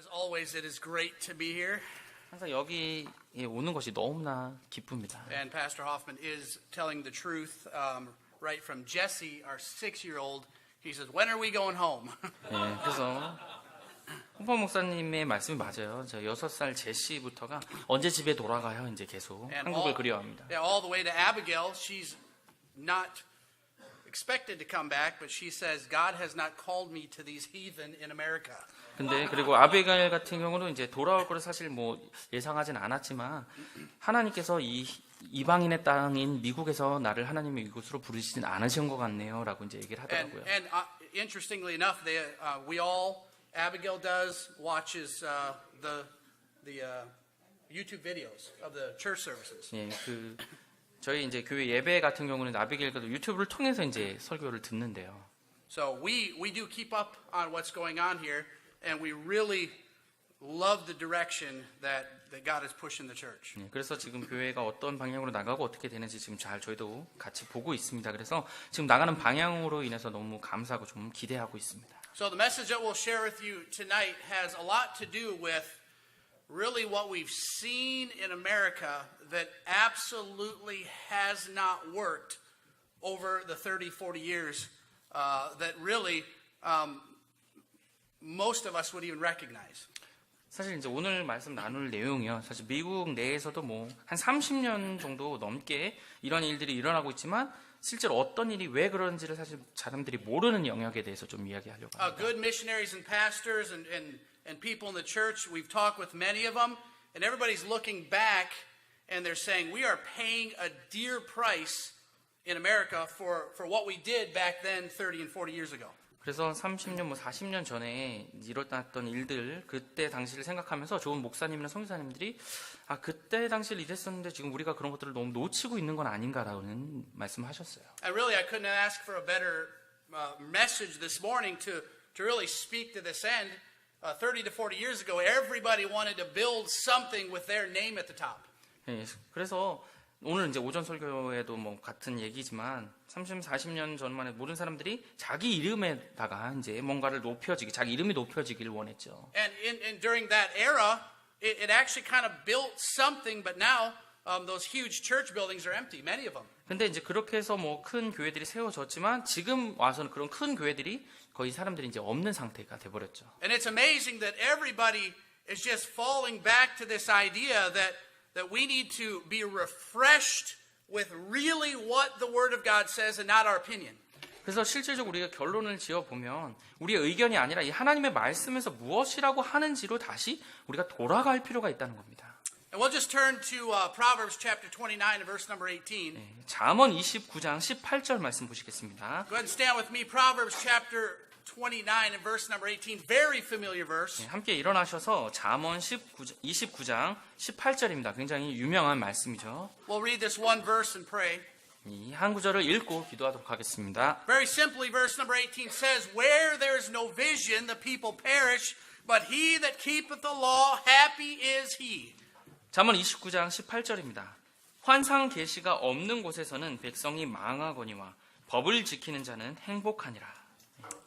As always, it is great to be here. 항상 여기 오는 것이 너무나 기쁩니다. And Pastor Hoffman is telling the truth right from Jesse, our 6-year-old. He says, when are we going home? 네, 그래서 홍범 목사님의 말씀이 맞아요. 저 6살 제시부터가 언제 집에 돌아가요? 이제 계속 한국을 그리워합니다. Yeah, all the way to Abigail. She's not expected to come back, but she says, God has not called me to these heathen in America. 근데 그리고 아비가일 같은 경우는 이제 돌아올 거를 사실 뭐 예상하진 않았지만 하나님께서 이 이방인의 땅인 미국에서 나를 하나님의 이곳으로 부르시진 않으신 것 같네요라고 이제 얘기를 하더라고요. And interestingly enough, we all, Abigail does, watches the YouTube videos of the church services. 예, 그 저희 이제 교회 예배 같은 경우는 아비게일도 유튜브를 통해서 이제 설교를 듣는데요. So we do keep up on what's going on here, and we really love the direction that God is pushing the church. 예, 그래서 지금 교회가 어떤 방향으로 나가고 어떻게 되는지 지금 잘 저희도 같이 보고 있습니다. 그래서 지금 나가는 방향으로 인해서 너무 감사하고 좀 기대하고 있습니다. So the message that we'll share with you tonight has a lot to do with really what we've seen in America that absolutely has not worked over the 30, 40 years that really most of us would even recognize. 사실 이제 오늘 말씀 나눌 내용이요. 사실 미국 내에서도 뭐 한 30년 정도 넘게 이런 일들이 일어나고 있지만 실제로 어떤 일이 왜 그런지를 사실 사람들이 모르는 영역에 대해서 좀 이야기하려고 합니다. Good missionaries and pastors and people in the church, we've talked with many of them, and everybody's looking back and they're saying we are paying a dear price in America for what we did back then 30 and 40 years ago. 그래서 30년, 뭐 40년 전에 일어났던 일들, 그때 당시를 생각하면서 좋은 목사님이나 선교사님들이 아 그때 당시를 이랬었는데 지금 우리가 그런 것들을 너무 놓치고 있는 건 아닌가라는 말씀하셨어요. And really, I couldn't ask for a better message this morning to really speak to this end. 30 to 40 years ago, everybody wanted to build something with their name at the top. 네, 그래서 오늘 이제 오전 설교에도 뭐 같은 얘기지만 30, 40년 전만에 모든 사람들이 자기 이름에다가 이제 뭔가를 높여지기, 자기 이름이 높여지기를 원했죠. And during that era, it actually kind of built something, but now those huge church buildings are empty, many of them. 근데 이제 그렇게 해서 뭐 큰 교회들이 세워졌지만 지금 와서는 그런 큰 교회들이 거의 사람들이 이제 없는 상태가 돼 버렸죠. And it's amazing that everybody is just falling back to this idea that we need to be refreshed with really what the Word of God says and not our opinion. 그래서 실질적으로 우리가 결론을 지어 보면 우리의 의견이 아니라 이 하나님의 말씀에서 무엇이라고 하는지로 다시 우리가 돌아갈 필요가 있다는 겁니다. And we'll just turn to Proverbs chapter 29 verse number 18. 네, 잠언 29장 18절 말씀 보시겠습니다. Go ahead and stand with me. Proverbs chapter 29 and verse number 18. Very familiar verse. 네, 함께 일어나셔서 잠언 29장 18절입니다. 굉장히 유명한 말씀이죠. We'll read this one verse and pray. 이 한 구절을 읽고 기도하도록 하겠습니다. Very simply, verse number 18 says, Where there is no vision, the people perish, but he that keepeth the law, happy is he. 잠언 29장 18절입니다. 환상 계시가 없는 곳에서는 백성이 망하거니와 법을 지키는 자는 행복하니라.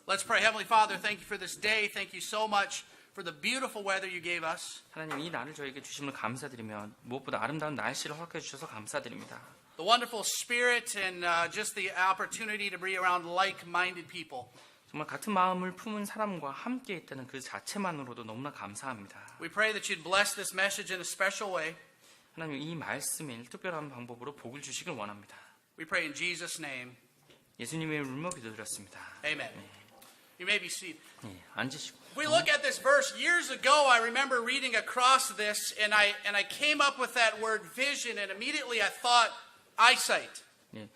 Let's pray. Heavenly Father, thank you for this day. Thank you so much for the beautiful weather you gave us. 하나님 이 날을 저에게 주심을 감사드리며 무엇보다 아름다운 날씨를 허락해 주셔서 감사드립니다. The wonderful spirit and just the opportunity to be around like-minded people. 정말 같은 마음을 품은 사람과 함께 있다는 그 자체만으로도 너무나 감사합니다. We pray that you'd bless this message in a special way. 하나님 이 말씀에 특별한 방법으로 복을 주시길 원합니다. We pray in Jesus' name. 예수님의 이름으로 기도드렸습니다. Amen. You may be seated. 네, 앉으시고. We look at this verse years ago. I remember reading across this, and I came up with that word vision, and immediately I thought eyesight. 네,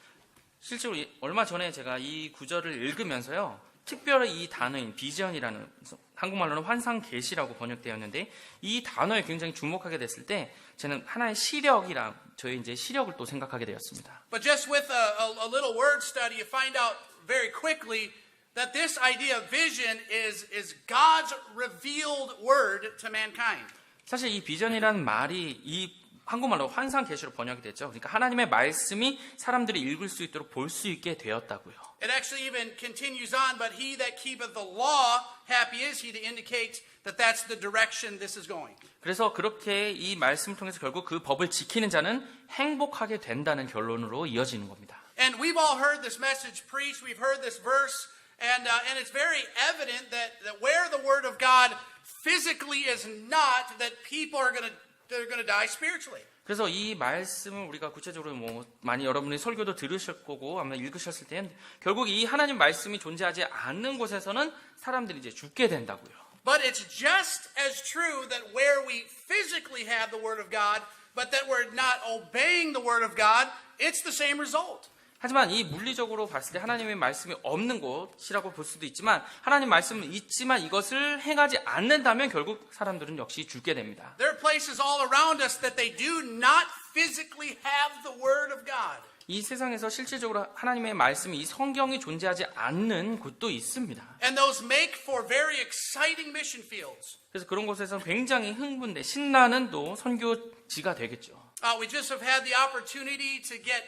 실제로 얼마 전에 제가 이 구절을 읽으면서요, 특별히 이 단어인 비전이라는 한국말로는 환상 계시라고 번역되었는데 이 단어에 굉장히 주목하게 됐을 때 저는 하나의 시력이랑 저의 이제 시력을 또 생각하게 되었습니다. But just with a little word study, you find out very quickly that this idea of vision is God's revealed word to mankind. 사실 이 비전이라는 말이 이 한국말로 환상 계시로 번역이 됐죠. 그러니까 하나님의 말씀이 사람들이 읽을 수 있도록 볼 수 있게 되었다고요. It actually even continues on, but he that keepeth the law, happy is he, to indicate that that's the direction this is going. 그래서 그렇게 이 말씀을 통해서 결국 그 법을 지키는 자는 행복하게 된다는 결론으로 이어지는 겁니다. And we've all heard this message preached, we've heard this verse, and it's very evident that where the Word of God physically is not, that people are going to die spiritually. 그래서 이 말씀을 우리가 구체적으로 많이 여러분이 설교도 들으실 거고 아마 읽으셨을 때 결국 이 하나님 말씀이 존재하지 않는 곳에서는 사람들이 이제 죽게 된다고요. But it's just as true that where we physically have the Word of God, but that we're not obeying the Word of God, it's the same result. 하지만 이 물리적으로 봤을 때 하나님의 말씀이 없는 곳이라고 볼 수도 있지만 하나님 말씀은 있지만 이것을 행하지 않는다면 결국 사람들은 역시 죽게 됩니다. There are places all around us that they do not physically have the Word of God. 이 세상에서 실질적으로 하나님의 말씀이 이 성경이 존재하지 않는 곳도 있습니다. And those make for very exciting mission fields. 그래서 그런 곳에서 굉장히 흥분돼 신나는 또 선교지가 되겠죠. We just have had the opportunity to get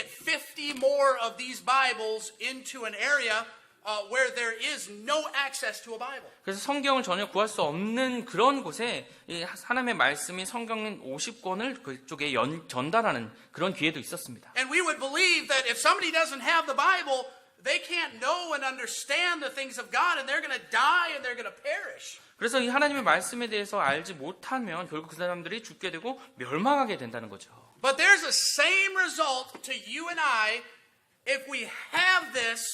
50 more of these Bibles into an area where there is no access to a Bible. 그래서 성경을 전혀 구할 수 없는 그런 곳에 이 하나님의 말씀이 성경 50권을 그쪽에 전달하는 그런 기회도 있었습니다. And we would believe that if somebody doesn't have the Bible, they can't know and understand the things of God, and they're going to die and they're going to perish. 그래서 이 하나님의 말씀에 대해서 알지 못하면 결국 그 사람들이 죽게 되고 멸망하게 된다는 거죠. But there's the same result to you and I if we have this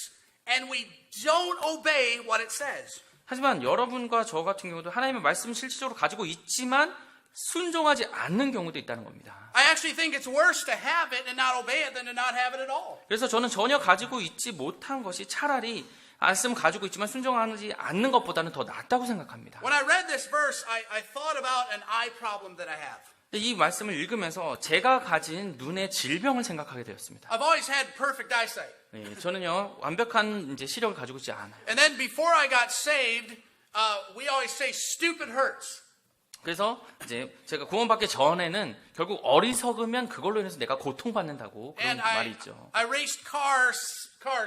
and we don't obey what it says. 하지만 여러분과 저 같은 경우도 하나님의 말씀을 실질적으로 가지고 있지만 순종하지 않는 경우도 있다는 겁니다. I actually think it's worse to have it and not obey it than to not have it at all. 그래서 저는 전혀 가지고 있지 못한 것이 차라리 말씀 가지고 있지만 순종하지 않는 것보다는 더 낫다고 생각합니다. When I read this verse, I thought about an eye problem that I have. 이 말씀을 읽으면서 제가 가진 눈의 질병을 생각하게 되었습니다. I've always had perfect eyesight. 네, 저는요 완벽한 이제 시력을 가지고 있지 않아요. And then before I got saved, we always say stupid hurts. 그래서 이제 제가 구원받기 전에는 결국 어리석으면 그걸로 인해서 내가 고통받는다고 그런 And 말이 있죠. I raced cars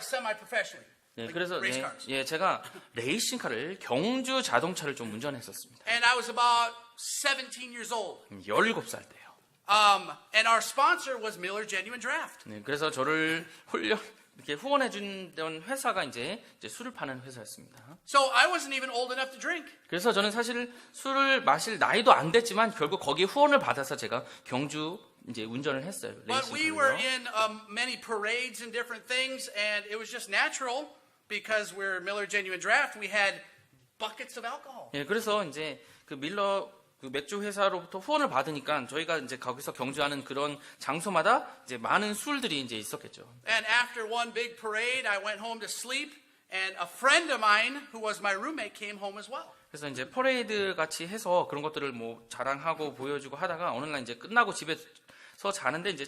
semi-professionally. 네, 그래서 race cars. 제가 레이싱카를 경주 자동차를 좀 운전했었습니다. And I was about 17 years old. 17살 때요. And our sponsor was Miller Genuine Draft. 네, 그래서 저를 이렇게 후원해 준던 회사가 이제 술을 파는 회사였습니다. So I wasn't even old enough to drink. 그래서 저는 사실 술을 마실 나이도 안 됐지만 결국 거기에 후원을 받아서 제가 경주 이제 운전을 했어요. But we were 레이싱카를요. in many parades and different things, and it was just natural because we're Miller Genuine Draft. We had buckets of alcohol. 예, 그래서 이제 그 밀러 그 맥주 회사로부터 후원을 받으니까 저희가 이제 거기서 경주하는 그런 장소마다 이제 많은 술들이 이제 있었겠죠. And after one big parade, I went home to sleep, and a friend of mine who was my roommate came home as well. 그래서 이제 퍼레이드 같이 해서 그런 것들을 뭐 자랑하고 보여주고 하다가 어느 날 이제 끝나고 집에서 자는데 이제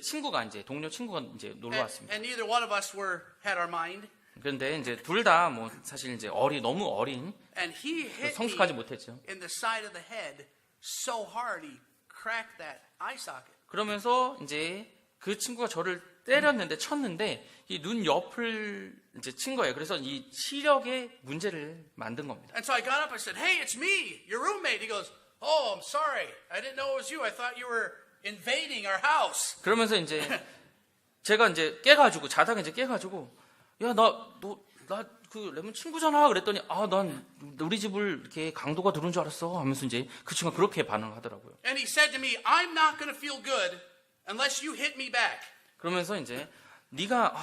동료 친구가 이제 놀러 왔습니다. And neither one of us had our mind. 그런데 이제 둘 다 뭐 사실 이제 너무 어린 And he hit 성숙하지 me 못했죠. in the side of the head so hard he cracked that eye socket. 그러면서 이제 그 친구가 저를 쳤는데 이 눈 옆을 이제 친 거예요. 그래서 이 시력에 문제를 만든 겁니다. And so I got up. I said, "Hey, it's me, your roommate." He goes, "Oh, I'm sorry. I didn't know it was you. I thought you were invading our house." 그러면서 이제 제가 이제 깨가지고 자다가 이제 깨가지고 야 나 그 레몬 친구잖아 그랬더니 난 우리 집을 이렇게 강도가 들어온 줄 알았어 하면서 이제 그 친구가 그렇게 반응을 하더라고요. And he said to me, "I'm not going to feel good unless you hit me back." 그러면서 이제 네가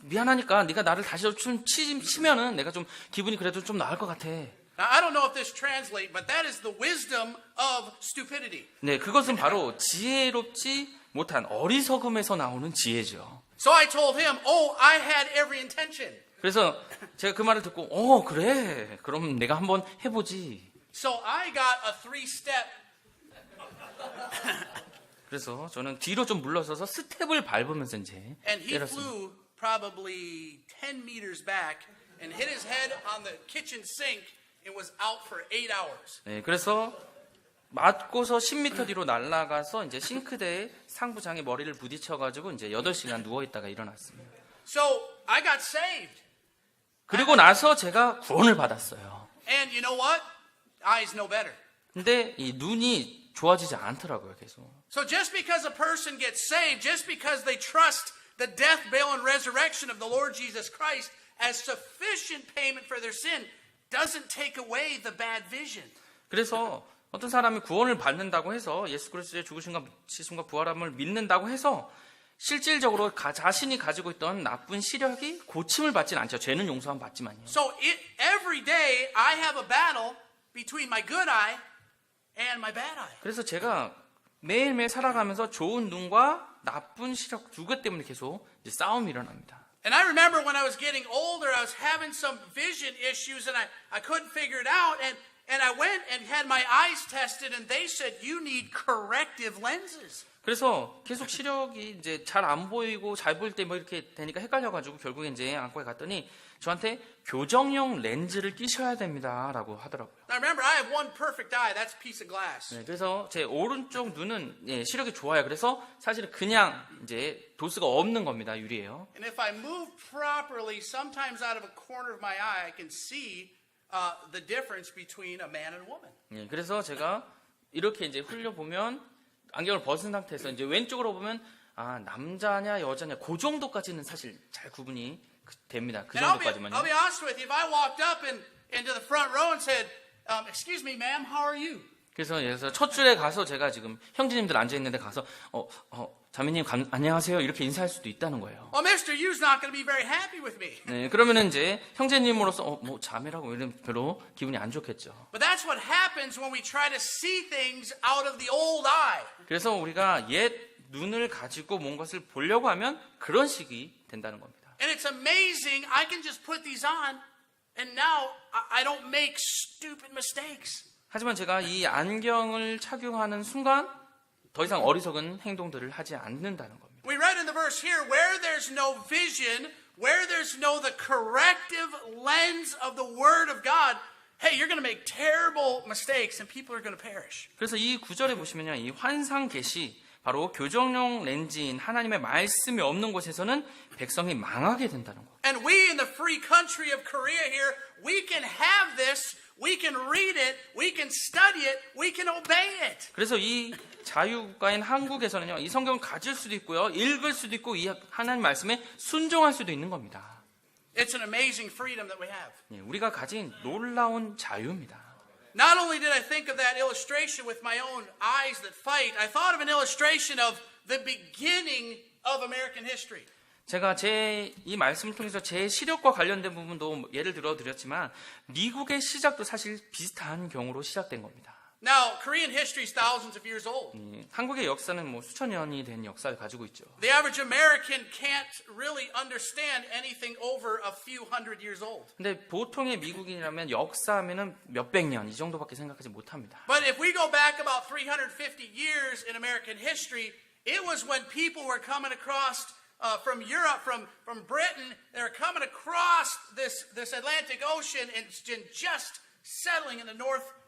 미안하니까 네가 나를 다시 좀 치면은 내가 좀 기분이 그래도 좀 나을 것 같아. Now, I don't know if this translates, but that is the wisdom of stupidity. 네, 그것은 바로 지혜롭지 못한 어리석음에서 나오는 지혜죠. So I told him, "Oh, I had every intention." 그래서 제가 그 말을 듣고 그래 그럼 내가 한번 해보지. So I got a 3-step. 그래서 저는 뒤로 좀 물러서서 스텝을 밟으면서 이제 And he 때렸습니다. flew probably 10 meters back and hit his head on the kitchen sink and was out for 8 hours. 네, 그래서 맞고서 10m 뒤로 날아가서 이제 싱크대에 상부장에 머리를 부딪혀가지고 이제 8시간 누워있다가 일어났습니다. So I got saved. 그리고 나서 제가 구원을 받았어요. And you know what? Eyes know better. 근데 이 눈이 좋아지지 않더라고요, 계속. So just because a person gets saved, just because they trust the death, burial, and resurrection of the Lord Jesus Christ as sufficient payment for their sin, doesn't take away the bad vision. 그래서 어떤 사람이 구원을 받는다고 해서 예수 그리스도의 죽으심과 지심과 부활함을 믿는다고 해서 실질적으로 자신이 가지고 있던 나쁜 시력이 고침을 받지는 않죠. 죄는 용서함 받지만요. So every day I have a battle between my good eye and my bad eye. 그래서 제가 매일매일 살아가면서 좋은 눈과 나쁜 시력 두 것 때문에 계속 이제 싸움이 일어납니다. And I remember when I was getting older, I was having some vision issues and I couldn't figure it out. And I went and had my eyes tested and they said, you need corrective lenses. 그래서 계속 시력이 이제 잘 안 보이고 잘 보일 때 뭐 이렇게 되니까 헷갈려가지고 결국에 이제 안과에 갔더니 저한테 교정용 렌즈를 끼셔야 됩니다라고 하더라고요. Now remember, I have one perfect eye. That's a piece of glass. 네, 그래서 제 오른쪽 눈은 시력이 좋아요. 그래서 사실은 그냥 이제 도수가 없는 겁니다. 유리예요. And if I move properly, sometimes out of a corner of my eye, I can see the difference between a man and a woman. 네, 그래서 제가 이렇게 이제 흘려 보면 안경을 벗은 상태에서 이제 왼쪽으로 보면 아 남자냐 여자냐 그 정도까지는 사실 잘 구분이 됩니다. 그 And 정도까지만요. I'll be honest with you. If I walked up into the front row and said, "Excuse me, ma'am, how are you?" 그래서 예를 들어서 첫 줄에 가서 제가 지금 형제님들 앉아 있는데 가서 자매님 안녕하세요 이렇게 인사할 수도 있다는 거예요. Well, Mr. Yu's not going to be very happy with me. 네, 그러면은 이제 형제님으로서 뭐 자매라고 이러면 별로 기분이 안 좋겠죠. But that's what happens when we try to see things out of the old eye. 그래서 우리가 옛 눈을 가지고 뭔 것을 보려고 하면 그런 식이 된다는 겁니다. And it's amazing. I can just put these on, and now I don't make stupid mistakes. 하지만 제가 이 안경을 착용하는 순간 더 이상 어리석은 행동들을 하지 않는다는 겁니다. We read in the verse here, where there's no vision, where there's no the corrective lens of the Word of God, hey, you're going to make terrible mistakes and people are going to perish. 그래서 이 구절에 보시면요, 이 환상 계시 바로 교정용 렌즈인 하나님의 말씀이 없는 곳에서는 백성이 망하게 된다는 거. And we in the free country of Korea here, we can have this, we can read it, we can study it, we can obey it. 그래서 이 자유국가인 한국에서는요, 이 성경을 가질 수도 있고요, 읽을 수도 있고 이 하나님 말씀에 순종할 수도 있는 겁니다. It's an amazing freedom that we have. 예, 우리가 가진 놀라운 자유입니다. Not only did I think of that illustration with my own eyes that fight, I thought of an illustration of the beginning of American history. 제가 이 말씀을 통해서 제 시력과 관련된 부분도 예를 들어 드렸지만 미국의 시작도 사실 비슷한 경우로 시작된 겁니다. Now, Korean history is thousands of years old. 한국의 역사는 뭐 수천 년이 된 역사를 가지고 있죠. The average American can't really understand anything over a few hundred years old. 근데 보통의 미국인이라면 역사하면은 몇백 년 이 정도밖에 생각하지 못합니다. But if we go back about 350 years in American history, it was when people were coming across from Europe, from Britain, they were coming across this Atlantic Ocean and just settling in the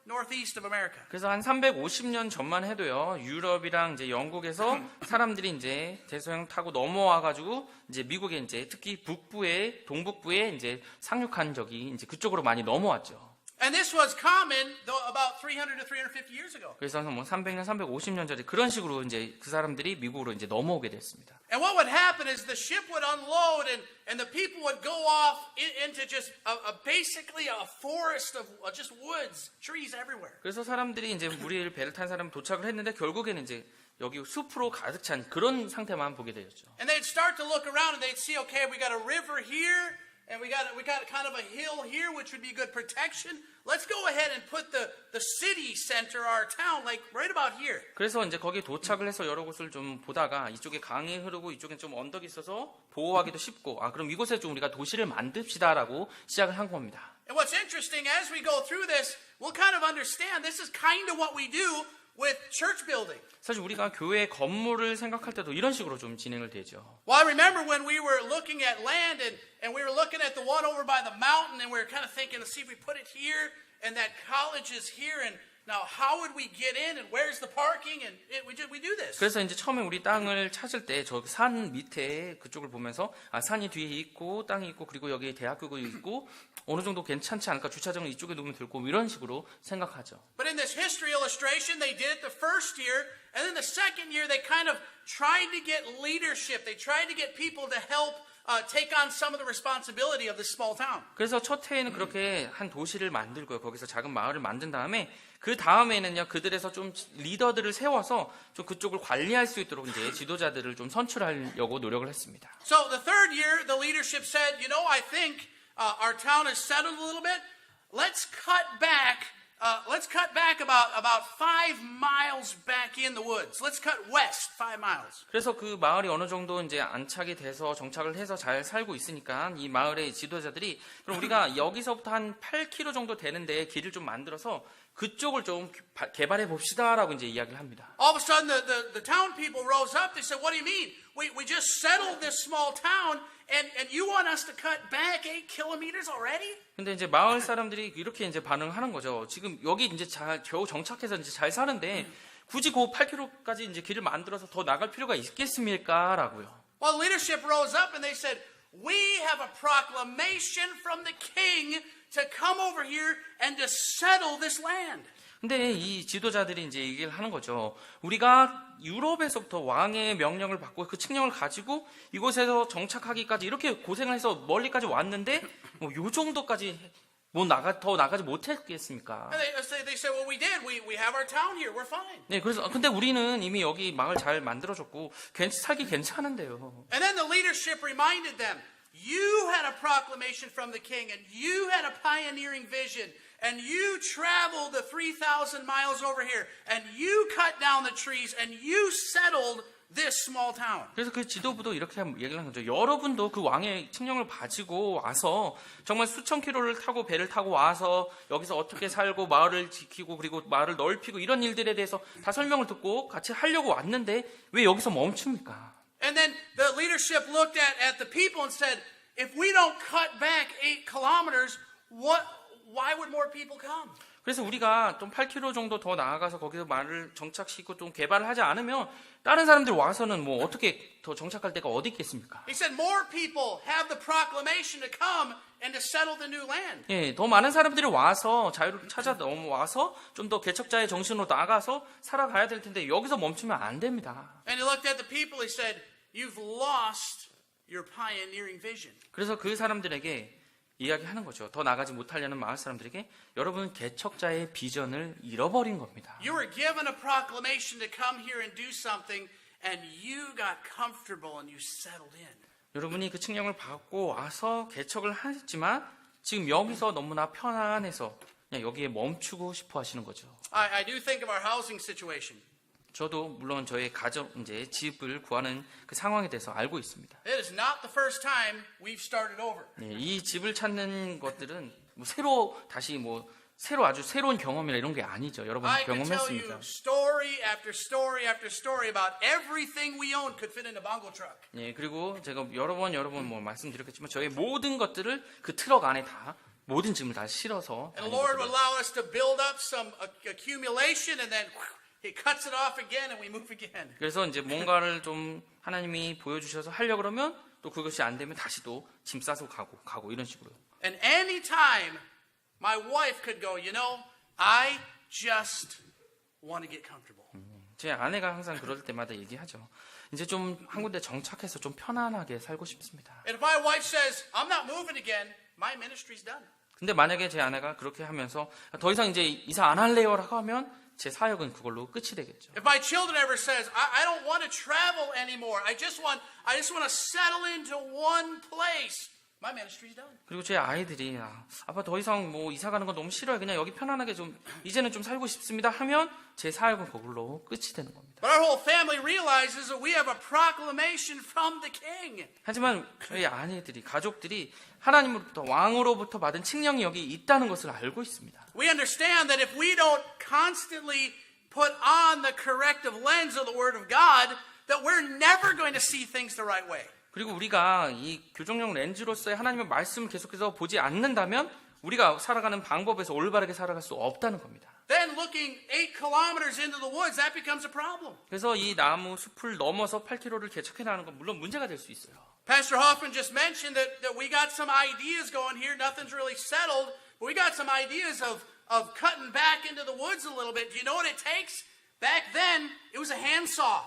northeast of America. 그래서 한 350년 전만 해도요, 유럽이랑 이제 영국에서 사람들이 이제 대서양 타고 넘어와 가지고 이제 미국에 이제 특히 북부에 동북부에 이제 상륙한 적이 이제 그쪽으로 많이 넘어왔죠. And this was common about 300 to 350 years ago. 그래서 뭐 300년, 350년 전에 그런 식으로 이제 그 사람들이 미국으로 이제 넘어오게 됐습니다. And what would happen is the ship would unload and the people would go off into just basically a forest of just woods, trees everywhere. 그래서 사람들이 이제 우리를 배를 탄 사람 도착을 했는데 결국에는 이제 여기 숲으로 가득 찬 그런 상태만 보게 되었죠. And they'd start to look around and they'd see, okay, we got a river here and we got kind of a hill here, which would be good protection. Let's go ahead and put the city center, our town, like right about here. 그래서 이제 거기에 도착을 해서 여러 곳을 좀 보다가 이쪽에 강이 흐르고 이쪽에 좀 언덕이 있어서 보호하기도 쉽고 그럼 이곳에 좀 우리가 도시를 만듭시다라고 시작을 한 겁니다. And what's interesting, as we go through this, we'll kind of understand this is kind of what we do with church building. 사실 우리가 교회 건물을 생각할 때도 이런 식으로 좀 진행을 되죠. Well, I remember when we were looking at land and we were looking at the one over by the mountain and we were kind of thinking, let's see if we put it here and that college is here Now, how would we get in, and where's the parking? And we do this. 그래서 이제 처음에 우리 땅을 찾을 때 저 산 밑에 그쪽을 보면서 산이 뒤에 있고 땅이 있고 그리고 여기 대학교가 있고 어느 정도 괜찮지 않을까 주차장은 이쪽에 놓으면 될 거고 이런 식으로 생각하죠. But in this history illustration, they did it the first year, and then the second year, they kind of tried to get leadership. They tried to get people to help take on some of the responsibility of this small town. 그래서 첫 해에는 그렇게 한 도시를 만들고요. 거기서 작은 마을을 만든 다음에 그 다음에는요 그들에서 좀 리더들을 세워서 좀 그쪽을 관리할 수 있도록 이제 지도자들을 좀 선출하려고 노력을 했습니다. So the third year, the leadership said, you know, I think our town has settled a little bit. Let's cut back. Let's cut back about 5 miles back in the woods. Let's cut west 5 miles. 그래서 그 마을이 어느 정도 이제 안착이 돼서 정착을 해서 잘 살고 있으니까 이 마을의 지도자들이 그럼 우리가 여기서부터 한 8km 정도 되는데 길을 좀 만들어서 그쪽을 좀 개발해 봅시다라고 이제 이야기를 합니다. All of a sudden, the town people rose up. They said, "What do you mean? We just settled this small town, and you want us to cut back 8 kilometers already?" 근데 이제 마을 사람들이 이렇게 이제 반응하는 거죠. 지금 여기 이제 겨우 정착해서 이제 잘 사는데 굳이 그 8km까지 이제 길을 만들어서 더 나갈 필요가 있겠습니까라고요. Well, leadership rose up and they said, "We have a proclamation from the king to come over here and to settle this land." 근데 이 지도자들이 이제 얘기를 하는 거죠. 우리가 유럽에서부터 왕의 명령을 받고 그 칙령을 가지고 이곳에서 정착하기까지 이렇게 고생을 해서 멀리까지 왔는데 뭐 요 정도까지 더 나가지 못했겠습니까? And they said, "Well, we did. We have our town here. We're fine." 네, 그래서 근데 우리는 이미 여기 마을 잘 만들어줬고 살기 괜찮은데요. And then the leadership reminded them, "You had a proclamation from the king, and you had a pioneering vision, and you traveled the 3,000 miles over here, and you cut down the trees, and you settled this small town." 그래서 그 지도부도 이렇게 얘기를 한 거죠. 여러분도 그 왕의 칙령을 가지고 와서 정말 수천 킬로를 타고 배를 타고 와서 여기서 어떻게 살고 마을을 지키고 그리고 마을을 넓히고 이런 일들에 대해서 다 설명을 듣고 같이 하려고 왔는데 왜 여기서 멈춥니까? And then the leadership looked at the people and said, "If we don't cut back 8 kilometers, why would more people come?" 그래서 우리가 좀 8km 정도 더 나아가서 거기서 마을을 정착시키고 좀 개발을 하지 않으면 다른 사람들 와서는 뭐 어떻게 더 정착할 데가 어디 있겠습니까? He said, "More people have the proclamation to come and to settle the new land." 예, 더 많은 사람들이 와서 자유를 찾아 넘어와서 좀 더 개척자의 정신으로 나가서 살아가야 될 텐데 여기서 멈추면 안 됩니다. And he looked at the people. He said, "You've lost your pioneering vision." 그래서 그 사람들에게 이야기하는 거죠. 더 나가지 못하려는 마을 사람들에게 여러분은 개척자의 비전을 잃어버린 겁니다. You were given a proclamation to come here and do something, and you got comfortable and you settled in. 여러분이 그 칙령을 받고 와서 개척을 했지만 지금 여기서 너무나 편안해서 그냥 여기에 멈추고 싶어 하시는 거죠. I do think of our housing situation. 저도 물론 저의 이제 집을 구하는 그 상황에 대해서 알고 있습니다. It is not the first time we've started over. 네, 이 집을 찾는 것들은 뭐 새로 아주 새로운 경험이나 이런 게 아니죠. 여러분 I can tell 경험했습니다. you story after story after story about everything we own could fit in a bongo truck. 네, 그리고 제가 여러 번 뭐 말씀드렸겠지만 저의 모든 것들을 그 트럭 안에 다 모든 짐을 다 실어서 And the Lord would allow us to build up some accumulation, and then He cuts it off again, and we move again. 그래서 이제 뭔가를 좀 하나님이 보여주셔서 하려 그러면 또 그것이 안 되면 다시 또 짐 싸서 가고 이런 식으로요. And any time my wife could go, "You know, I just want to get comfortable." 제 아내가 항상 그럴 때마다 얘기하죠. 이제 좀 한 군데 정착해서 좀 편안하게 살고 싶습니다. And if my wife says, "I'm not moving again," my ministry's done. 근데 만약에 제 아내가 그렇게 하면서 더 이상 이제 이사 안 할래요라고 하면 제 사역은 그걸로 끝이 되겠죠. If my children ever says, I don't want to travel anymore. I just want to settle into one place. My ministry's done. 그리고 제 아이들이 아빠 더 이상 뭐 이사 가는 거 너무 싫어요. 그냥 여기 편안하게 좀 이제는 좀 살고 싶습니다 하면 제 사역은 그걸로 끝이 되는 겁니다. But our whole family realizes that we have a proclamation from the king. 하지만 저희 아내들이 가족들이 하나님으로부터 왕으로부터 받은 칙령이 여기 있다는 것을 알고 있습니다. We understand that if we don't constantly put on the corrective lens of the Word of God, that we're never going to see things the right way. 그리고 우리가 이 교정용 렌즈로서의 하나님의 말씀을 계속해서 보지 않는다면 우리가 살아가는 방법에서 올바르게 살아갈 수 없다는 겁니다. then looking 8 kilometers into the woods, that becomes a problem. 그래서 이 나무 숲을 넘어서 8km를 개척해 나가는 건 물론 문제가 될 수 있어요. Pastor Hoffman just mentioned that we got some ideas going here. Nothing's really settled, but we got some ideas of cutting back into the woods a little bit. Do you know what it takes? Back then, it was a handsaw.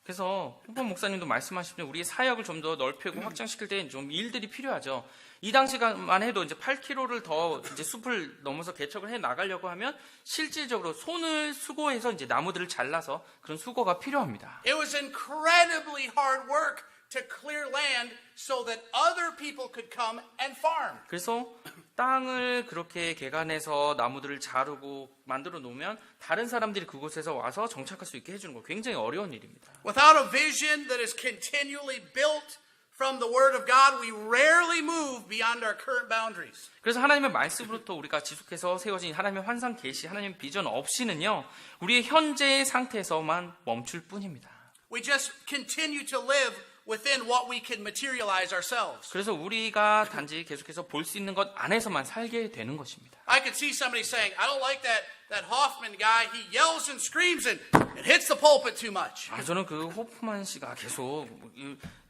그래서 홍범 목사님도 말씀하시면 우리의 사역을 좀 더 넓히고 확장시킬 때 좀 일들이 필요하죠. 이 당시만 해도 이제 8km를 더 이제 숲을 넘어서 개척을 해 나가려고 하면 실질적으로 손을 수고해서 이제 나무들을 잘라서 그런 수고가 필요합니다. It was incredibly hard work to clear land so that other people could come and farm. 그래서 땅을 그렇게 개간해서 나무들을 자르고 만들어 놓으면 다른 사람들이 그곳에서 와서 정착할 수 있게 해주는 거 굉장히 어려운 일입니다. Without a vision that is continually built from the Word of God, we rarely move beyond our current boundaries. 그래서 하나님의 말씀으로부터 우리가 지속해서 세워진 하나님의 환상 계시, 하나님의 비전 없이는요, 우리의 현재의 상태에서만 멈출 뿐입니다. We just continue to live within what we can materialize ourselves. 그래서 우리가 단지 계속해서 볼 수 있는 것 안에서만 살게 되는 것입니다. I could see somebody saying, I don't like that Hoffman guy. He yells and screams and it hits the pulpit too much. 저는 그 호프만 씨가 계속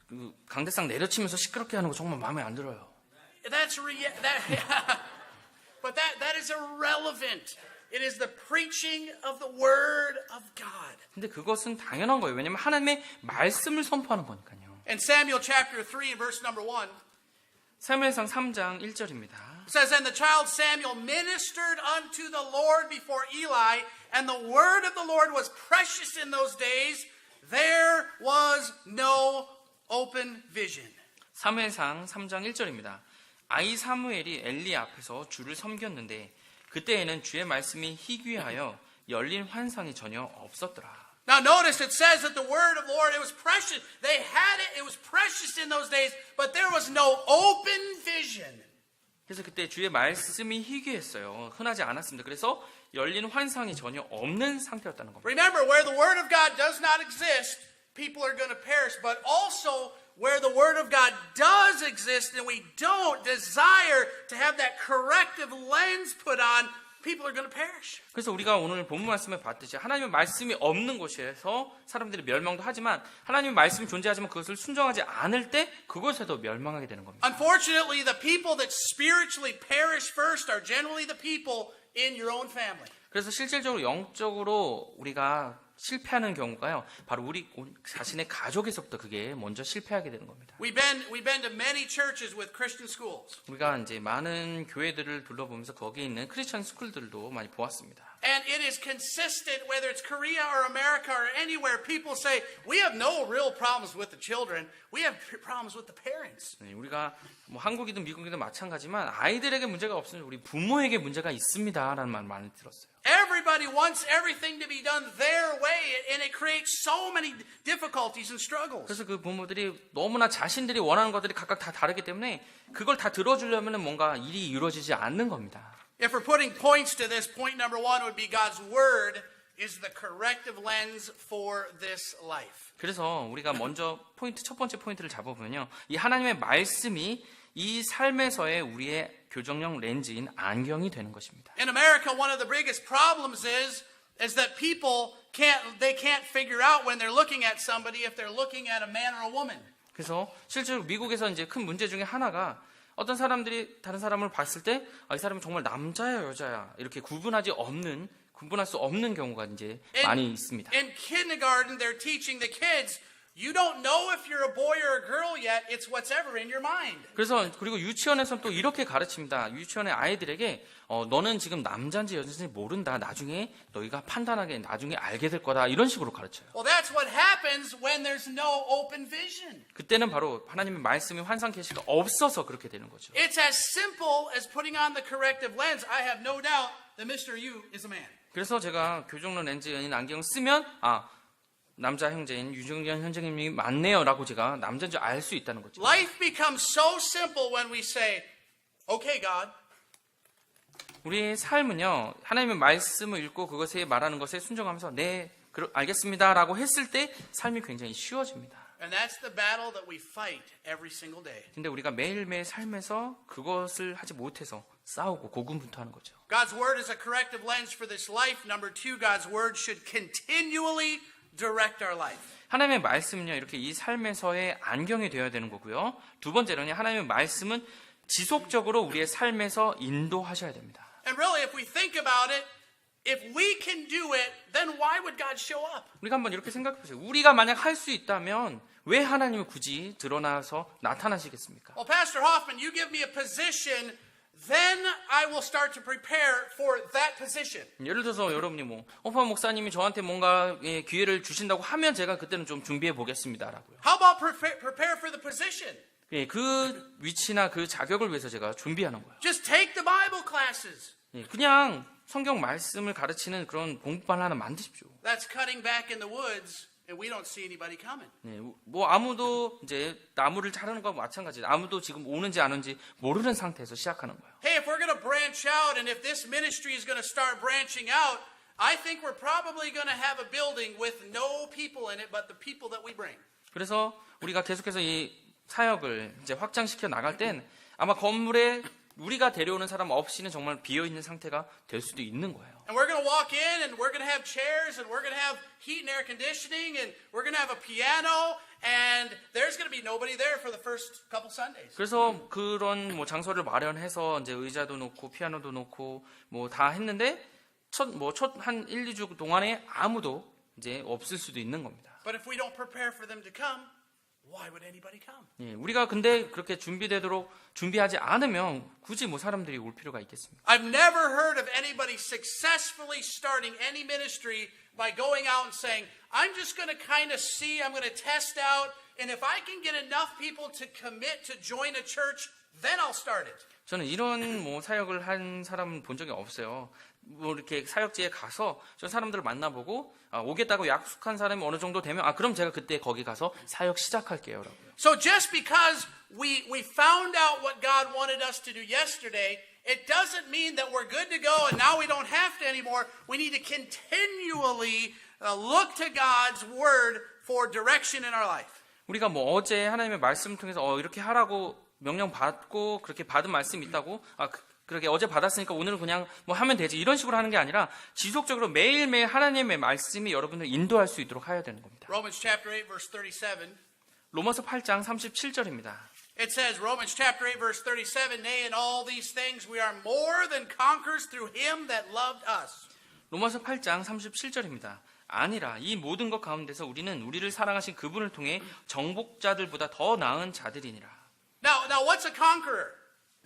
그 강대상 내려치면서 시끄럽게 하는 거 정말 마음에 안 들어요. But that is irrelevant. It is the preaching of the Word of God. 근데 그것은 당연한 거예요. 왜냐하면 하나님의 말씀을 선포하는 거니까요. In Samuel chapter 3 and verse number 1, 사무엘상 3장 1절입니다. it says, And the child Samuel ministered unto the Lord before Eli, and the word of the Lord was precious in those days. There was no open vision. 사무엘상 3장 1절입니다. 아이 사무엘이 엘리 앞에서 주를 섬겼는데 그때에는 주의 말씀이 희귀하여 열린 환상이 전혀 없었더라. Now notice it says that the word of the Lord, it was precious. They had it was precious in those days, but there was no open vision. 그래서 그때 주의 말씀이 희귀했어요. 흔하지 않았습니다. 그래서 열린 환상이 전혀 없는 상태였다는 겁니다. Remember, where the word of God does not exist, people are going to perish, but also where the Word of God does exist and we don't desire to have that corrective lens put on, people are going to perish. 그래서 우리가 오늘 본문 말씀에 봤듯이 하나님의 말씀이 없는 곳에서 사람들이 멸망도 하지만 하나님의 말씀이 존재하지만 그것을 순종하지 않을 때 그곳에도 멸망하게 되는 겁니다. Unfortunately, the people that spiritually perish first are generally the people in your own family. 그래서 실질적으로 영적으로 우리가 실패하는 경우가요, 바로 우리 자신의 가족에서부터 그게 먼저 실패하게 되는 겁니다. We've been to many churches with Christian schools. 우리가 이제 많은 교회들을 둘러보면서 거기에 있는 크리스천 스쿨들도 많이 보았습니다. And it is consistent whether it's Korea or America or anywhere. People say, we have no real problems with the children. We have problems with the parents. 네, 우리가 뭐 한국이든 미국이든 마찬가지만 아이들에게 문제가 없으면 우리 부모에게 문제가 있습니다라는 말 많이 들었어요. Everybody wants everything to be done their way, and it creates so many difficulties and struggles. 그래서 그 부모들이 너무나 자신들이 원하는 것들이 각각 다 다르기 때문에 그걸 다 들어주려면 뭔가 일이 이루어지지 않는 겁니다. If we're putting points to this, point number 1 would be God's Word is the corrective lens for this life. 그래서 우리가 먼저 첫 번째 포인트를 잡아보면요, 이 하나님의 말씀이 이 삶에서의 우리의 교정용 렌즈인 안경이 되는 것입니다. In America, one of the biggest problems is that people can't figure out when they're looking at somebody if they're looking at a man or a woman. 그래서 실제로 미국에서 이제 큰 문제 중에 하나가 어떤 사람들이 다른 사람을 봤을 때 이 사람이 정말 남자야 여자야 이렇게 구분할 수 없는 경우가 이제 많이 있습니다. In kindergarten, they're teaching the kids, you don't know if you're a boy or a girl yet. It's whatever in your mind. 그래서 그리고 유치원에서는 또 이렇게 가르칩니다. 유치원의 아이들에게 너는 지금 남자인지 여자인지 모른다. 나중에 너희가 판단하게 나중에 알게 될 거다. 이런 식으로 가르쳐요. Well, that's what happens when there's no open vision. 그때는 바로 하나님의 말씀이 환상 계시가 없어서 그렇게 되는 거죠. It's as simple as putting on the corrective lens. I have no doubt that Mr. Yu is a man. 그래서 제가 교정론 렌즈인 안경을 쓰면 남자 형제인 유정현 형제님이 맞네요라고 제가 남자인 줄 알 수 있다는 거죠. Life becomes so simple when we say, "Okay, God." 우리의 삶은요, 하나님의 말씀을 읽고 그것에 말하는 것에 순종하면서 네, 알겠습니다라고 했을 때 삶이 굉장히 쉬워집니다. And that's the battle that we fight every single day. 근데 우리가 매일매일 삶에서 그것을 하지 못해서 싸우고 고군분투하는 거죠. God's word is a corrective lens for this life. Number two, God's word should continually direct our life. 하나님의 말씀은요, 이렇게 이 삶에서의 안경이 되어야 되는 거고요. 두 번째로는 하나님의 말씀은 지속적으로 우리의 삶에서 인도하셔야 됩니다. And really, if we think about it, if we can do it, then why would God show up? 우리가 한번 이렇게 생각해 보세요. 우리가 만약 할 수 있다면 왜 하나님이 굳이 드러나서 나타나시겠습니까? Well, Pastor Hoffman, you give me a position, then I will start to prepare for that position. 예를 들어서 여러분이 뭐 호파 목사님이 저한테 뭔가 기회를 주신다고 하면 제가 그때는 좀 준비해 보겠습니다라고요. How about prepare for the position? 예, 그 위치나 그 자격을 위해서 제가 준비하는 거예요. Just take the Bible classes. 예, 그냥 성경 말씀을 가르치는 그런 공부반 하나 만드십시오. That's cutting back in the woods, and we don't see anybody coming. 예, 뭐 아무도 이제 나무를 자르는 거와 마찬가지예요. 아무도 지금 오는지 안 오는지 모르는 상태에서 시작하는 거예요. Hey, if we're going to branch out, and if this ministry is going to start branching out, I think we're probably going to have a building with no people in it but the people that we bring. 그래서 우리가 계속해서 이 사역을 이제 확장시켜 나갈 땐 아마 건물에 우리가 데려오는 사람 없이는 정말 비어 있는 상태가 될 수도 있는 거예요. And we're going to walk in, and we're going to have chairs, and we're going to have heat and air conditioning, and we're going to have a piano, and there's going to be nobody there for the first couple Sundays. 그래서 그런 뭐 장소를 마련해서 이제 의자도 놓고 피아노도 놓고 뭐 다 했는데 첫 한 1, 2주 동안에 아무도 이제 없을 수도 있는 겁니다. But if we don't prepare for them to come, why would anybody come? 예, 우리가 근데 그렇게 준비되도록 준비하지 않으면 굳이 뭐 사람들이 올 필요가 있겠습니까? I've never heard of anybody successfully starting any ministry by going out and saying, I'm just going to kind of see, I'm going to test out, and if I can get enough people to commit to join a church, then I'll start it. 저는 이런 뭐 사역을 한 사람 본 적이 없어요. 뭐 이렇게 사역지에 가서 저 사람들을 만나보고 오겠다고 약속한 사람이 어느 정도 되면 그럼 제가 그때 거기 가서 사역 시작할게요라고요. So just because we found out what God wanted us to do yesterday, it doesn't mean that we're good to go and now we don't have to anymore. We need to continually look to God's word for direction in our life. 우리가 뭐 어제 하나님의 말씀을 통해서 이렇게 하라고 명령 받고 그렇게 받은 말씀이 있다고 그렇게 어제 받았으니까 오늘은 그냥 뭐 하면 되지 이런 식으로 하는 게 아니라 지속적으로 매일매일 하나님의 말씀이 여러분을 인도할 수 있도록 해야 되는 겁니다. Romans chapter 8 verse 37. 로마서 8장 37절입니다. It says, Romans chapter 8 verse 37, Nay, in all these things we are more than conquerors through him that loved us. 로마서 8장 37절입니다. 아니라 이 모든 것 가운데서 우리는 우리를 사랑하신 그분을 통해 정복자들보다 더 나은 자들이니라. Now what's a conqueror?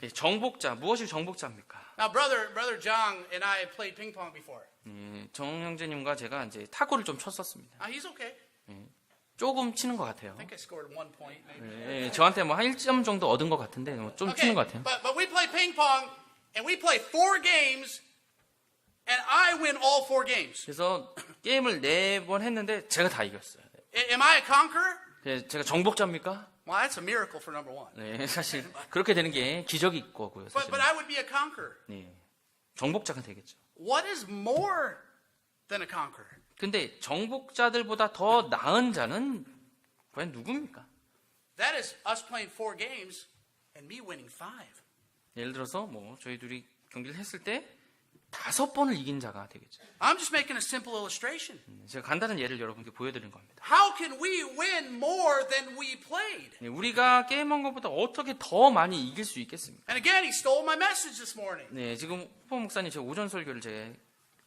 예, 정복자, 무엇이 정복자입니까? Now brother John and I have played ping pong before. 예, 정 형제님과 제가 이제 타구를 좀 쳤었습니다. He's okay. 조금 치는 것 같아요. I think I scored 1 point maybe. 예, 저한테 뭐 한 1점 정도 얻은 것 같은데 좀 Okay, 치는 것 같아요. but we play ping pong and we play 4 games and I win all 4 games. 그래서 게임을 4번 했는데 제가 다 이겼어요. Am I a conqueror? 예, 제가 정복자입니까? Well, that's a miracle for number 1. 네, 사실 그렇게 되는 게 기적일 거고요. 사실. But I would be a conqueror. 네, 정복자가 되겠죠. What is more than a conqueror? 근데 정복자들보다 더 나은 자는 과연 누굽니까? That is us playing 4 games and me winning 5. 예를 들어서 뭐 저희 둘이 경기를 했을 때 5번을 이긴 자가 되겠죠. I'm just making a simple illustration. 제가 간단한 예를 여러분께 보여드린 겁니다. How can we win more than we played? 네, 우리가 게임한 것보다 어떻게 더 많이 이길 수 있겠습니까? And again, he stole my message this morning. 네, 지금 후보 목사님 제 오전 설교를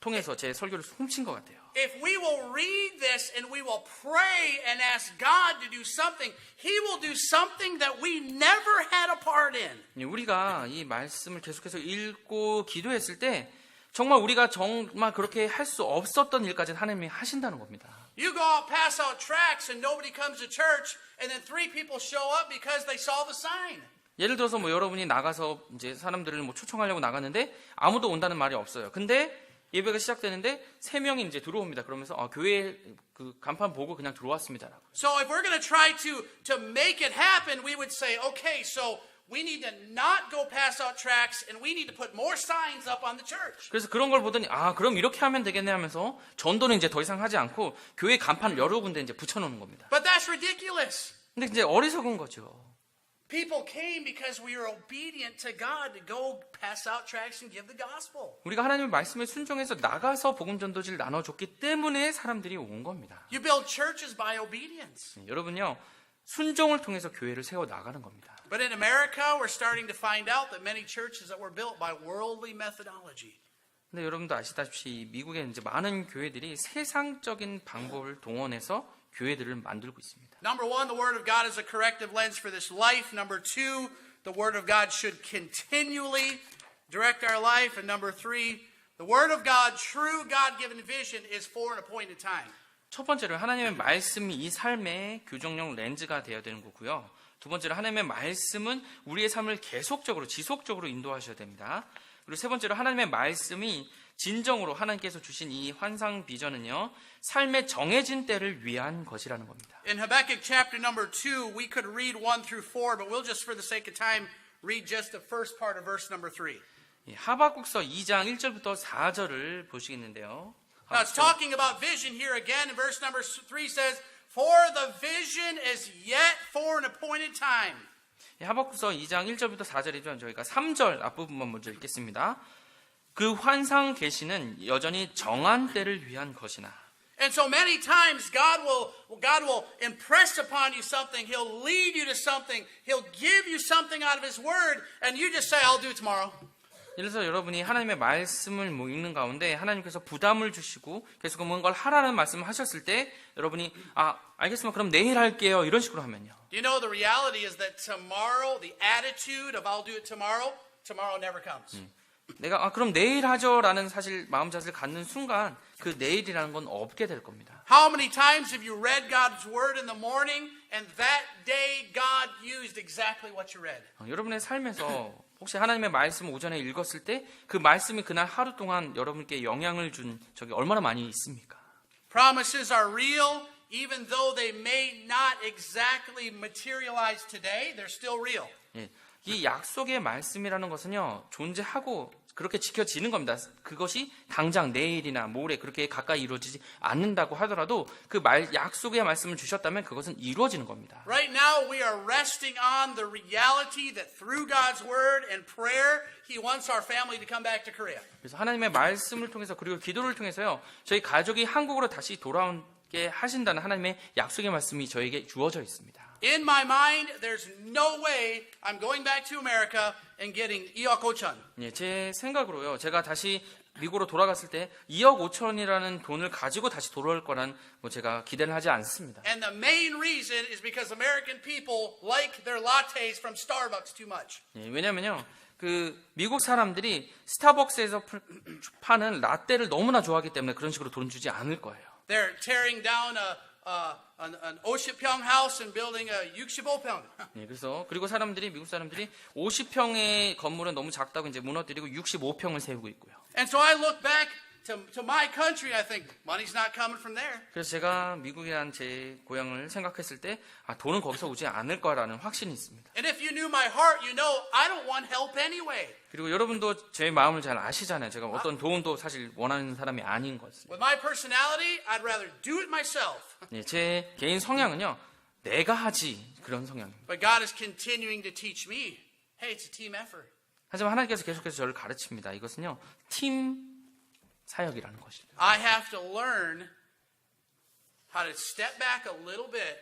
통해서 제 설교를 훔친 것 같아요. If we will read this and we will pray and ask God to do something, He will do something that we never had a part in. 네, 우리가 이 말씀을 계속해서 읽고 기도했을 때 정말 우리가 정말 그렇게 할 수 없었던 일까지는 하나님이 하신다는 겁니다. You go out, pass out tracts, and nobody comes to church, and then 3 people show up because they saw the sign. 예를 들어서 뭐 여러분이 나가서 이제 사람들을 뭐 초청하려고 나갔는데 아무도 온다는 말이 없어요. 근데 예배가 시작되는데 3명이 이제 들어옵니다. 그러면서 교회 그 간판 보고 그냥 들어왔습니다라고. So if we're going to try to make it happen, we would say, okay, so we need to not go pass out tracts and we need to put more signs up on the church. 그래서 그런 걸 보더니 그럼 이렇게 하면 되겠네 하면서 전도는 이제 더 이상 하지 않고 교회 간판을 여러 군데 이제 붙여놓는 겁니다. But that's ridiculous. 근데 이제 어리석은 거죠. People came because we were obedient to God to go pass out tracts and give the gospel. 우리가 하나님의 말씀에 순종해서 나가서 복음 전도지를 나눠줬기 때문에 사람들이 온 겁니다. You build churches by obedience. 여러분요, 순종을 통해서 교회를 세워 나가는 겁니다. But in America, we're starting to find out that many churches that were built by worldly methodology. 근데 여러분도 아시다시피 미국에 이제 많은 교회들이 세상적인 방법을 동원해서 교회들을 만들고 있습니다. Number one, the Word of God is a corrective lens for this life. Number two, the Word of God should continually direct our life. And number three, the Word of God, true God-given vision, is for an appointed time. 첫 번째로 하나님의 말씀이 이 삶의 교정용 렌즈가 되어야 되는 거고요. 두 번째로 하나님의 말씀은 우리의 삶을 계속적으로 지속적으로 인도하셔야 됩니다. 그리고 세 번째로 하나님의 말씀이 진정으로 하나님께서 주신 이 환상 비전은요, 삶의 정해진 때를 위한 것이라는 겁니다. In Habakkuk chapter number 2, we could read 1 through 4, but we'll just for the sake of time read just the first part of verse number 3. 하박국서 2장 1절부터 4절을 보시겠는데요. Now it's talking about vision here again, and verse number 3 says, For the vision is yet for an appointed time. 하박국서 2장 1절부터 4절이죠. 저희가 3절 앞부분만 먼저 읽겠습니다. 그 환상 계시는 여전히 정한 때를 위한 것이나. And so many times God will impress upon you something. He'll lead you to something. He'll give you something out of His Word, and you just say, I'll do it tomorrow. 그래서 여러분이 하나님의 말씀을 읽는 가운데 하나님께서 부담을 주시고 계속 뭔가를 하라는 말씀을 하셨을 때 여러분이 알겠습니다. 그럼 내일 할게요. 이런 식으로 하면요. You know, the reality is that tomorrow, the attitude of I'll do it tomorrow never comes. 내가 그럼 내일 하죠라는 사실 마음자세를 갖는 순간 그 내일이라는 건 없게 될 겁니다. How many times have you read God's Word in the morning and that day God used exactly what you read? 여러분의 삶에서 혹시 하나님의 말씀 오전에 읽었을 때 그 말씀이 그날 하루 동안 여러분께 영향을 준 적이 얼마나 많이 있습니까? Promises are real even though they may not exactly materialize today, they're still real. 예, 이 약속의 말씀이라는 것은요 존재하고 그렇게 지켜지는 겁니다. 그것이 당장 내일이나 모레 그렇게 가까이 이루어지지 않는다고 하더라도 그 약속의 말씀을 주셨다면 그것은 이루어지는 겁니다. Right now we are resting on the reality that through God's word and prayer, He wants our family to come back to Korea. 그래서 하나님의 말씀을 통해서 그리고 기도를 통해서요 저희 가족이 한국으로 다시 돌아오게 하신다는 하나님의 약속의 말씀이 저에게 주어져 있습니다. In my mind, there's no way I'm going back to America and getting 2억 5천. 예, 제 생각으로요. 제가 다시 미국으로 돌아갔을 때 2억 5천이라는 돈을 가지고 다시 돌아올 거란 제가 기대를 하지 않습니다. And the main reason is because American people like their lattes from Starbucks too much. 예, 왜냐면요. 그 미국 사람들이 스타벅스에서 파는 라떼를 너무나 좋아하기 때문에 그런 식으로 돈 주지 않을 거예요. They're tearing down an 50평 house and building a 65평. 예, 그리고 미국 사람들이 50평의 건물은 너무 작다고 이제 무너뜨리고 65평을 세우고 있고요. And so I look back to my country, I think money's not coming from there. 그래서 제가 미국이란 제 고향을 생각했을 때 돈은 거기서 오지 않을 거라는 확신이 있습니다. And if you knew my heart, you know I don't want help anyway. 그리고 여러분도 제 마음을 잘 아시잖아요. 제가 어떤 도움도 사실 원하는 사람이 아닌 것을. With my personality, I'd rather do it myself. 예, 제 개인 성향은요. 내가 하지 그런 성향입니다. But God is continuing to teach me, hey, it's a team effort. 하지만 하나님께서 계속해서 저를 가르칩니다. 이것은요. 팀 사역이라는 것입니다. I have to learn how to step back a little bit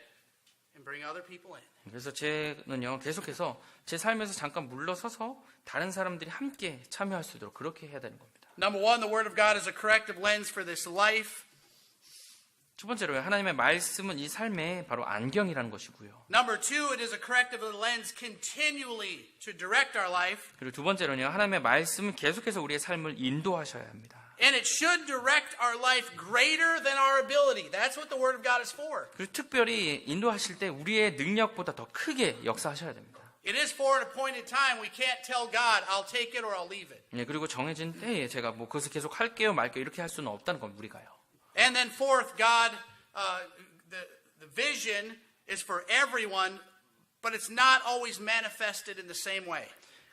and bring other people in. 그래서 저는요. 계속해서 제 삶에서 잠깐 물러서서 다른 사람들이 함께 참여할 수 있도록 그렇게 해야 되는 겁니다. Number one, the Word of God is a corrective lens for this life. 첫 번째로요. 하나님의 말씀은 이 삶의 바로 안경이라는 것이고요. Number two, it is a corrective lens continually to direct our life. 그리고 두 번째로는요. 하나님의 말씀은 계속해서 우리의 삶을 인도하셔야 합니다. And it should direct our life greater than our ability. That's what the Word of God is for. 그리고 특별히 인도하실 때 우리의 능력보다 더 크게 역사하셔야 됩니다. It is for an appointed time. We can't tell God, I'll take it or I'll leave it. 예, 그리고 정해진 때에 제가 그것을 계속 할게요 말게요 이렇게 할 수는 없다는 겁니다. 우리가요. And then fourth, God, the vision is for everyone, but it's not always manifested in the same way.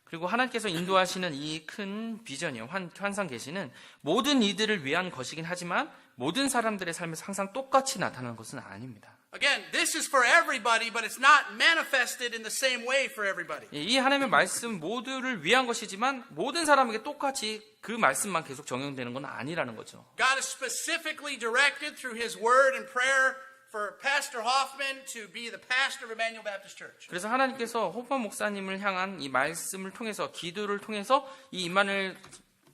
그리고 하나님께서 인도하시는 이 큰 비전이요, 환상 계시는 모든 이들을 위한 것이긴 하지만 모든 사람들의 삶에서 항상 똑같이 나타나는 것은 아닙니다. Again, this is for everybody, but it's not manifested in the same way for everybody. 이 하나님의 말씀 모두를 위한 것이지만 모든 사람에게 똑같이 그 말씀만 계속 적용되는 건 아니라는 거죠. God has specifically directed through His Word and prayer for Pastor Hoffman to be the pastor of Emmanuel Baptist Church. 그래서 하나님께서 호프만 목사님을 향한 이 말씀을 통해서 기도를 통해서 이 임마누엘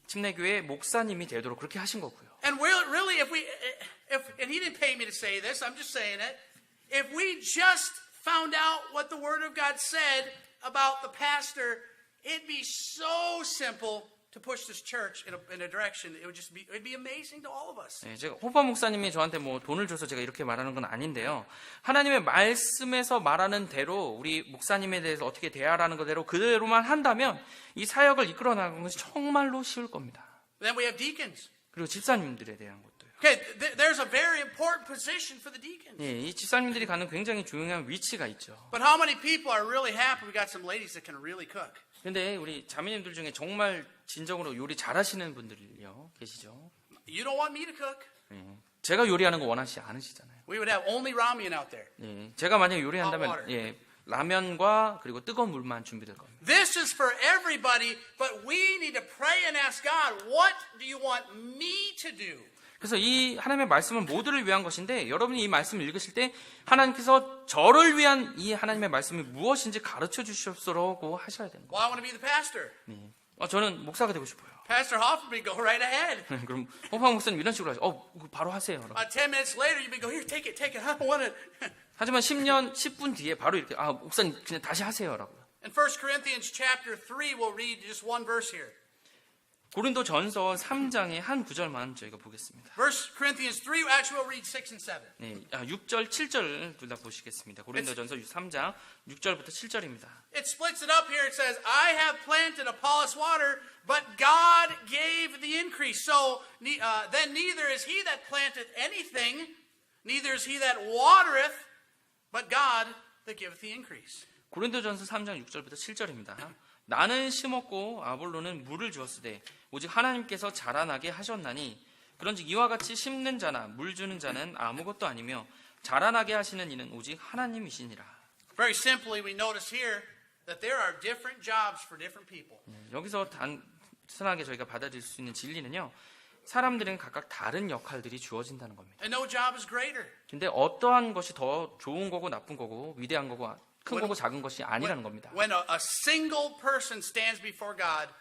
침례교회 목사님이 되도록 그렇게 하신 거고요. And really, and he didn't pay me to say this, I'm just saying it. If we just found out what the Word of God said about the pastor, it'd be so simple to push this church in a direction. It'd be amazing to all of us. 네, 제가 호프만 목사님이 저한테 뭐 돈을 줘서 제가 이렇게 말하는 건 아닌데요. 하나님의 말씀에서 말하는 대로 우리 목사님에 대해서 어떻게 대하라는 거대로 그대로만 한다면 이 사역을 이끌어 나가는 것이 정말로 쉬울 겁니다. Then we have deacons. 그리고 집사님들에 대한 것도요. Okay, there's a very important position for the deacons. 예, 이 집사님들이 가는 굉장히 중요한 위치가 있죠. But how many people are really happy we got some ladies that can really cook? 근데 우리 자매님들 중에 정말 진정으로 요리 잘하시는 분들이요 계시죠. You don't want me to cook. 예, 제가 요리하는 거 원하시지 않으시잖아요. We would have only ramen out there. 예, 제가 만약에 요리한다면 예, 라면과 그리고 뜨거운 물만 준비될 겁니다. This is for everybody, but we need to pray and ask God, what do you want me to do? 그래서 이 하나님의 말씀은 모두를 위한 것인데 여러분이 이 말씀을 읽으실 때 하나님께서 저를 위한 이 하나님의 말씀이 무엇인지 가르쳐 주시옵소서라고 하셔야 되는 거예요. Well, I want to be the pastor. 네. 저는 목사가 되고 싶어요. Pastor Hoffman, go right ahead. 그럼 호파 목사님 이런 식으로 하죠. 바로 하세요. 10 minutes later, you go, here, take it. I don't want it. 하지만 10분 뒤에 바로 이렇게 목사님 그냥 다시 하세요라고요. In 1 Corinthians chapter 3, we'll read just one verse here. 고린도전서 3장의 한 구절만 저희가 보겠습니다. 1 Corinthians 3, actually we'll read 6 and 7. 네, 6절, 7절 둘 다 보시겠습니다. 고린도전서 3장 6절부터 7절입니다. It splits it up here. It says, I have planted, Apollos water, but God gave the increase. So then neither is he that planteth anything, neither is he that watereth, but God that giveth the increase. 고린도전서 3장 6절부터 7절입니다. 나는 심었고 아볼로는 물을 주었으되 오직 하나님께서 자라나게 하셨나니 그런즉 이와 같이 심는 자나 물 주는 자는 아무것도 아니며 자라나게 하시는 이는 오직 하나님이시니라. Very simply, we notice here that there are different jobs for different people. 여기서 단순하게 저희가 받아들일 수 있는 진리는요. 사람들은 각각 다른 역할들이 주어진다는 겁니다. And no job is greater. 근데 어떠한 것이 더 좋은 거고 나쁜 거고 위대한 거고 큰 거고 작은 것이 아니라는 겁니다. When a single person stands before God,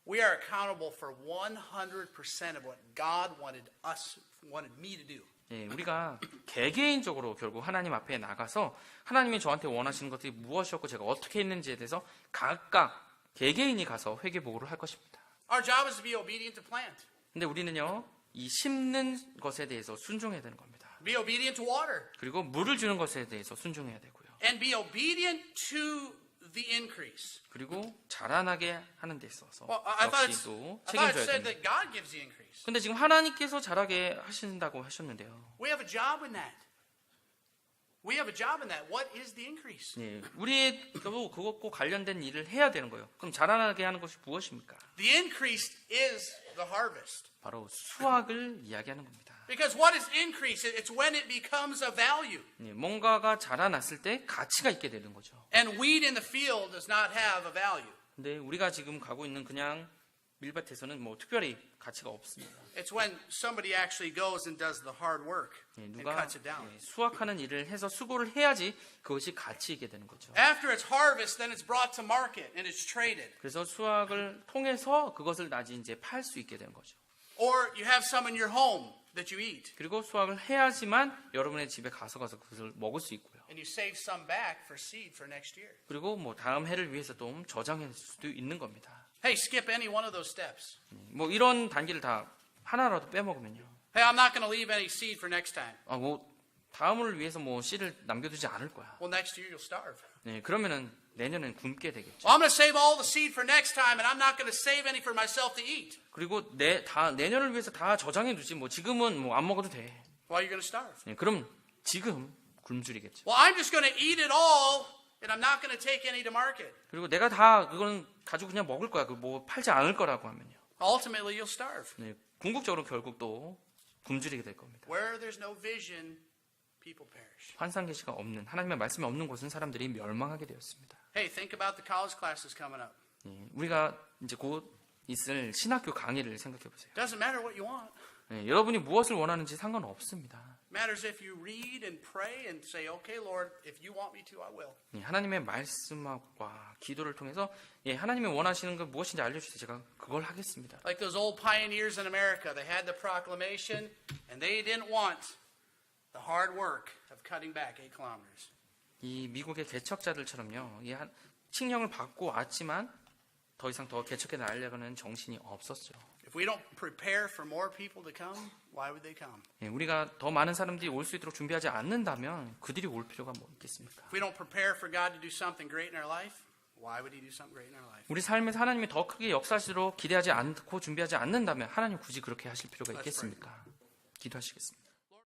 we are accountable for 100% of what God wanted me to do. 예, 우리가 개개인적으로 결국 하나님 앞에 나가서 하나님이 저한테 원하시는 것들이 무엇이었고 제가 어떻게 했는지에 대해서 각각 개개인이 가서 회개보고를 할 것입니다. Our job is to be obedient to plant. 근데 우리는요, 이 심는 것에 대해서 순종해야 되는 겁니다. Be obedient to water. 그리고 물을 주는 것에 대해서 순종해야 되고요. And be obedient to the increase. 그리고 자라나게 하는 데 있어서 I thought 역시 또 it 책임져야 said 됩니다. that God gives the increase. 근데 지금 하나님께서 자라게 하신다고 하셨는데요. We have a job in that. We have a job in that. What is the increase? 예, 우리도 그것과 관련된 일을 해야 되는 거예요. 그럼 자라나게 하는 것이 무엇입니까? The increase is the harvest. 바로 수확을 이야기하는 겁니다. Because what is increase? It's when it becomes a value. 예, 뭔가가 자라났을 때 가치가 있게 되는 거죠. And weed in the field does not have a value. 근데 우리가 지금 가고 있는 그냥 밀밭에서는 뭐 특별히 가치가 없습니다. It's when somebody actually goes and does the hard work 예, and 누가 cuts it down. 수확하는 일을 해서 수고를 해야지 그것이 가치 있게 되는 거죠. After it's harvest, then it's brought to market and it's traded. 그래서 수확을 통해서 그것을 나중에 이제 팔 수 있게 되는 거죠. Or you have some in your home that you eat. 그리고 수확을 해야지만 여러분의 집에 가서 그것을 먹을 수 있고요. And you save some back for seed for next year. 그리고 뭐 다음 해를 위해서 또 저장할 수도 있는 겁니다. Hey, skip any one of those steps. 뭐 이런 단계를 다 하나라도 빼먹으면요. Hey, I'm not going to leave any seed for next time. 뭐 다음을 위해서 뭐 씨를 남겨두지 않을 거야. Well, next year you'll starve. 네, 그러면은 내년엔 굶게 되겠죠. Well, I'm going to save all the seed for next time, and I'm not going to save any for myself to eat. 그리고 내년을 위해서 다 저장해 두지 뭐 지금은 뭐 안 먹어도 돼. Well, you're going to starve. 네, 그럼 지금 굶주리겠죠. Well, I'm just going to eat it all And I'm not going to take any to market. 그리고 내가 다 그건 가지고 그냥 먹을 거야. 그 뭐 팔지 않을 거라고 하면요. Ultimately, you'll starve. 네, 궁극적으로 결국 또 굶주리게 될 겁니다. Where there's no vision, people perish. 환상 계시가 없는 하나님의 말씀이 없는 곳은 사람들이 멸망하게 되었습니다. Hey, think about the college classes coming up. 예, 우리가 이제 곧 있을 신학교 강의를 생각해 보세요. Doesn't matter what you want. 예, 여러분이 무엇을 원하는지 상관없습니다. Matters if you read and pray and say, "Okay, Lord, if you want me to, I will." 예, 하나님의 말씀과 기도를 통해서 예, 하나님이 원하시는 것 무엇인지 알려주세요. 제가 그걸 하겠습니다. Like those old pioneers in America, they had the proclamation, and they didn't want the hard work of cutting back 8 kilometers. 이 미국의 개척자들처럼요. 이 칙령을 받고 왔지만 더 이상 더 개척해 나가려는 정신이 없었죠. If we don't prepare for more people to come, why would they come? 예, 우리가 더 많은 사람들이 올 수 있도록 준비하지 않는다면 그들이 올 필요가 뭐 있겠습니까? If we don't prepare for God to do something great in our life, why would He do something great in our life? 우리 삶에서 하나님이 더 크게 역사하시도록 기대하지 않고 준비하지 않는다면 하나님 굳이 그렇게 하실 필요가 Let's 있겠습니까? 기도하시겠습니다.